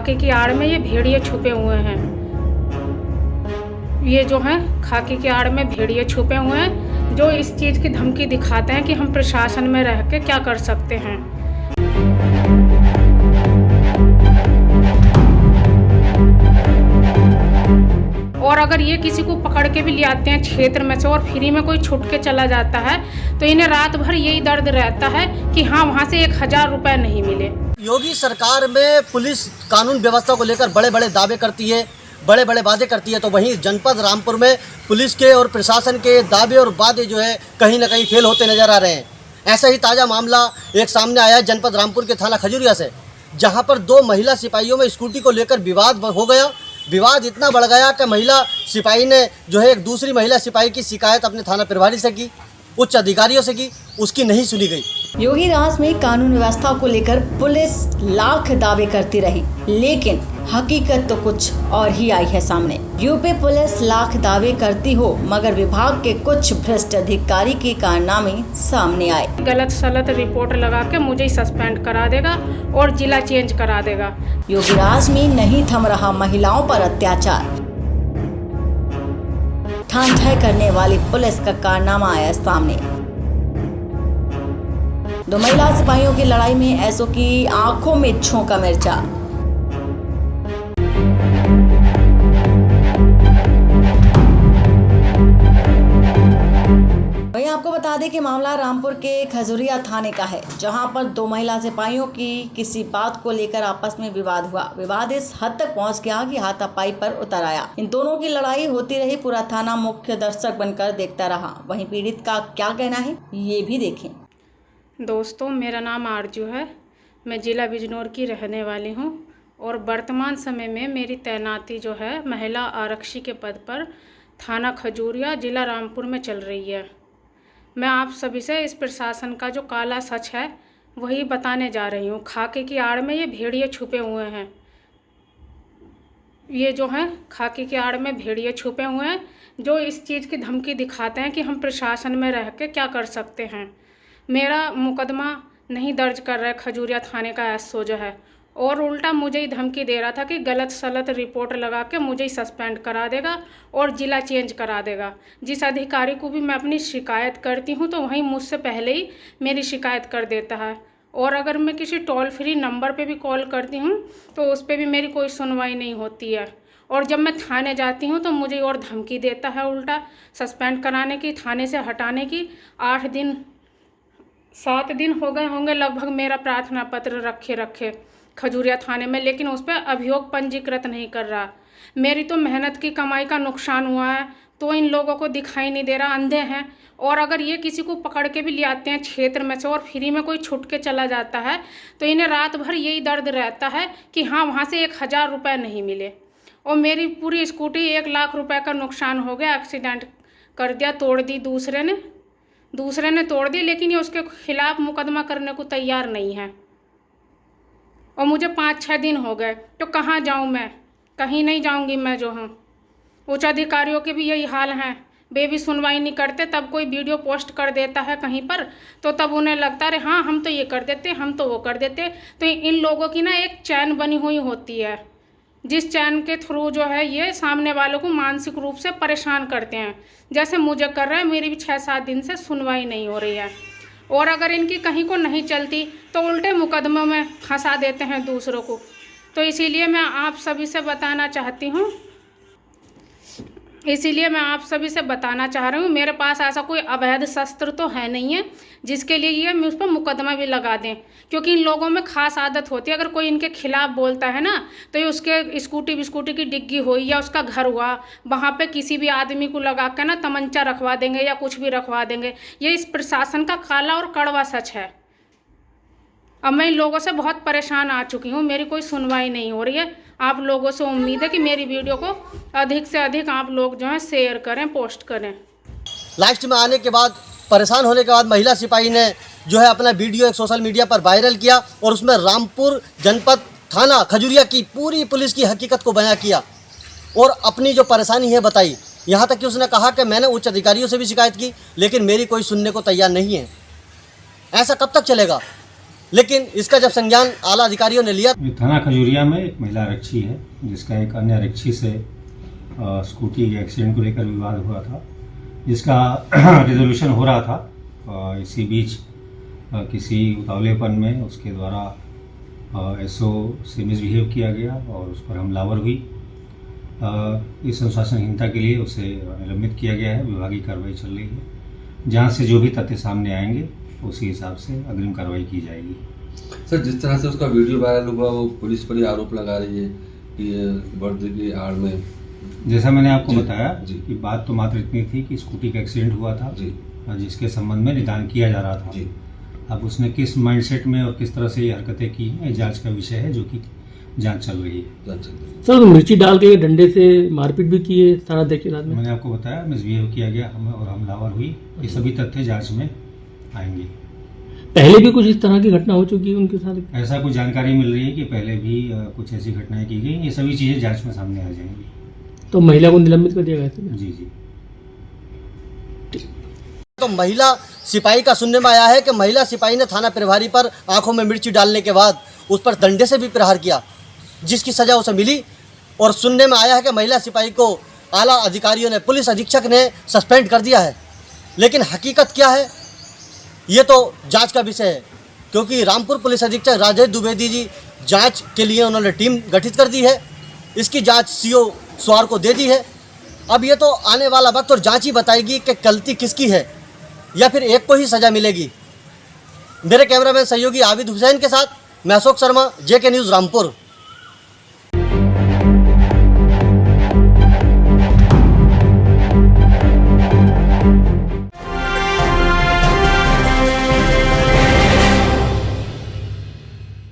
खाकी की आड़ में ये भेड़िए छुपे हुए हैं। ये जो हैं खाकी की आड़ में भेड़िए छुपे हुए हैं, जो इस चीज़ की धमकी दिखाते हैं कि हम प्रशासन में रह के क्या कर सकते हैं। और अगर ये किसी को पकड़ के भी ले आते हैं क्षेत्र में से और फ्री में कोई छुट के चला जाता है तो इन्हें रात भर यही दर्द रहता है कि हाँ, वहाँ से 1000 रुपये नहीं मिले। योगी सरकार में पुलिस कानून व्यवस्था को लेकर बड़े बड़े दावे करती है, बड़े बड़े वादे करती है, तो वहीं जनपद रामपुर में पुलिस के और प्रशासन के दावे और वादे जो है कहीं ना कहीं फेल होते नजर आ रहे हैं। ऐसा ही ताज़ा मामला एक सामने आया है जनपद रामपुर के थाना खजुरिया से, जहां पर 2 महिला सिपाहियों में स्कूटी को लेकर विवाद हो गया। विवाद इतना बढ़ गया कि महिला सिपाही ने जो है एक दूसरी महिला सिपाही की शिकायत अपने थाना प्रभारी से की, उच्च अधिकारियों से की, उसकी नहीं सुनी गई। योगी राज में कानून व्यवस्था को लेकर पुलिस लाख दावे करती रही, लेकिन हकीकत तो कुछ और ही आई है सामने। यूपी पुलिस लाख दावे करती हो मगर विभाग के कुछ भ्रष्ट अधिकारी के कारनामे सामने आए। गलत सलत रिपोर्ट लगा के मुझे सस्पेंड करा देगा और जिला चेंज करा देगा। योगी राज में नहीं थम रहा महिलाओं पर अत्याचार। ठान ठह करने वाली पुलिस का कारनामा आया सामने। 2 महिला सिपाहियों की लड़ाई में एसओ की आंखों में झोंका मिर्चा। वहीं आपको बता दें कि मामला रामपुर के खजुरिया थाने का है, जहां पर 2 महिला सिपाहियों की किसी बात को लेकर आपस में विवाद हुआ। विवाद इस हद तक पहुंच गया कि हाथापाई पर उतर आया। इन दोनों की लड़ाई होती रही, पूरा थाना मुख्य दर्शक बनकर देखता रहा। वहीं पीड़ित का क्या कहना है ये भी देखें। दोस्तों, मेरा नाम आरजू है, मैं जिला बिजनौर की रहने वाली हूँ और वर्तमान समय में मेरी तैनाती जो है महिला आरक्षी के पद पर थाना खजूरिया जिला रामपुर में चल रही है। मैं आप सभी से इस प्रशासन का जो काला सच है वही बताने जा रही हूँ। खाकी की आड़ में ये भेड़िए छुपे हुए हैं। ये जो हैं खाकी की आड़ में भेड़िए छुपे हुए हैं, जो इस चीज़ की धमकी दिखाते हैं कि हम प्रशासन में रह के क्या कर सकते हैं। मेरा मुकदमा नहीं दर्ज कर रहा है खजूरिया थाने का एसओ जो है, और उल्टा मुझे ही धमकी दे रहा था कि गलत सलत रिपोर्ट लगा के मुझे ही सस्पेंड करा देगा और ज़िला चेंज करा देगा। जिस अधिकारी को भी मैं अपनी शिकायत करती हूँ तो वहीं मुझसे पहले ही मेरी शिकायत कर देता है, और अगर मैं किसी टोल फ्री नंबर पे भी कॉल करती हूँ तो उस पर भी मेरी कोई सुनवाई नहीं होती है। और जब मैं थाने जाती हूँ तो मुझे और धमकी देता है उल्टा सस्पेंड कराने की, थाने से हटाने की। 7 दिन हो गए होंगे लगभग मेरा प्रार्थना पत्र रखे खजूरिया थाने में, लेकिन उस पर अभियोग पंजीकृत नहीं कर रहा। मेरी तो मेहनत की कमाई का नुकसान हुआ है तो इन लोगों को दिखाई नहीं दे रहा, अंधे हैं। और अगर ये किसी को पकड़ के भी ले आते हैं क्षेत्र में से और फ्री में कोई छुट के चला जाता है तो इन्हें रात भर यही दर्द रहता है कि हाँ, वहाँ से 1000 रुपये नहीं मिले। और मेरी पूरी स्कूटी 1 लाख रुपए का नुकसान हो गया, एक्सीडेंट कर दिया, तोड़ दी दूसरे ने तोड़ दी, लेकिन ये उसके खिलाफ मुकदमा करने को तैयार नहीं है। और मुझे 5-6 दिन हो गए, तो कहाँ जाऊँ मैं? कहीं नहीं जाऊँगी मैं जो हूँ। उच्च अधिकारियों के भी यही हाल हैं, वे भी सुनवाई नहीं करते। तब कोई वीडियो पोस्ट कर देता है कहीं पर तो तब उन्हें लगता है हाँ, हम तो ये कर देते, हम तो वो कर देते। तो इन लोगों की ना एक चैन बनी हुई होती है, जिस चैन के थ्रू जो है ये सामने वालों को मानसिक रूप से परेशान करते हैं, जैसे मुझे कर रहे हैं। मेरी भी 6-7 दिन से सुनवाई नहीं हो रही है, और अगर इनकी कहीं को नहीं चलती तो उल्टे मुकदमों में फंसा देते हैं दूसरों को। तो इसीलिए मैं आप सभी से बताना चाह रही हूँ, मेरे पास ऐसा कोई अवैध शस्त्र तो है नहीं है जिसके लिए ये मैं उस पर मुकदमा भी लगा दें, क्योंकि इन लोगों में खास आदत होती है, अगर कोई इनके खिलाफ बोलता है ना तो ये उसके स्कूटी की डिग्गी हुई या उसका घर हुआ, वहाँ पे किसी भी आदमी को लगा कर ना तमंचा रखवा देंगे या कुछ भी रखवा देंगे। ये इस प्रशासन का काला और कड़वा सच है। अब मैं इन लोगों से बहुत परेशान आ चुकी हूँ, मेरी कोई सुनवाई नहीं हो रही है। आप लोगों से उम्मीद है कि मेरी वीडियो को अधिक से अधिक आप लोग जो है शेयर करें, पोस्ट करें। लास्ट में आने के बाद, परेशान होने के बाद महिला सिपाही ने जो है अपना वीडियो एक सोशल मीडिया पर वायरल किया और उसमें रामपुर जनपद थाना खजूरिया की पूरी पुलिस की हकीकत को बयां किया और अपनी जो परेशानी है बताई। यहाँ तक कि उसने कहा कि मैंने उच्च अधिकारियों से भी शिकायत की लेकिन मेरी कोई सुनने को तैयार नहीं है। ऐसा कब तक चलेगा? लेकिन इसका जब संज्ञान आला अधिकारियों ने लिया, थाना खजूरिया में एक महिला आरक्षी है जिसका एक अन्य आरक्षी से स्कूटी के एक्सीडेंट को लेकर विवाद हुआ था, जिसका रिजोल्यूशन हो रहा था। इसी बीच किसी उतावलेपन में उसके द्वारा एसओ से मिसबिहेव किया गया और उस पर हमलावर हुई। इस अनुशासनहीनता के लिए उसे निलंबित किया गया है। विभागीय कार्रवाई चल रही है। जांच से जो भी तथ्य सामने आएंगे उसी हिसाब से अग्रिम कार्रवाई की जाएगी। सर, जिस तरह से उसका वीडियो वायरल हुआ, वो पुलिस पर ही आरोप लगा रही है कि वर्दी की आड़ में, जैसा मैंने आपको जी, बताया जी। कि बात तो मात्र इतनी थी कि स्कूटी का एक्सीडेंट हुआ था, जी जिसके संबंध में निदान किया जा रहा था। जी अब उसने किस माइंडसेट में और किस तरह से ये हरकतें की हैं, जांच का विषय है, जो कि जांच चल रही है। जांच चल रही है। सर तो मिर्ची डाल के डंडे से मारपीट भी की है थाना अध्यक्ष के साथ में। मैंने आपको बताया मिसबिहेव किया गया हमें और हमलावर हुई। ये सभी तथ्य जांच में आएंगे। पहले भी कुछ इस तरह की घटना हो चुकी है उनके साथ? ऐसा कुछ जानकारी मिल रही है कि पहले भी कुछ ऐसी घटनाएं की गई। ये सभी चीज़ें जांच में सामने आ जाएंगी। तो महिला को निलंबित कर दिया गया था? जी जी। तो महिला सिपाही का सुनने में आया है कि महिला सिपाही ने थाना प्रभारी पर आंखों में मिर्ची डालने के बाद उस पर डंडे से भी प्रहार किया, जिसकी सजा उसे मिली। और सुनने में आया है कि महिला सिपाही को आला अधिकारियों ने, पुलिस अधीक्षक ने सस्पेंड कर दिया है। लेकिन हकीकत क्या है ये तो जांच का विषय है, क्योंकि रामपुर पुलिस अधीक्षक राजेश द्विवेदी जी जांच के लिए उन्होंने टीम गठित कर दी है। इसकी जांच सीओ स्वार को दे दी है। अब ये तो आने वाला वक्त और जांच ही बताएगी कि गलती किसकी है या फिर एक को ही सज़ा मिलेगी। मेरे कैमरामैन सहयोगी आबिद हुसैन के साथ मैं अशोक शर्मा, JK न्यूज़ रामपुर।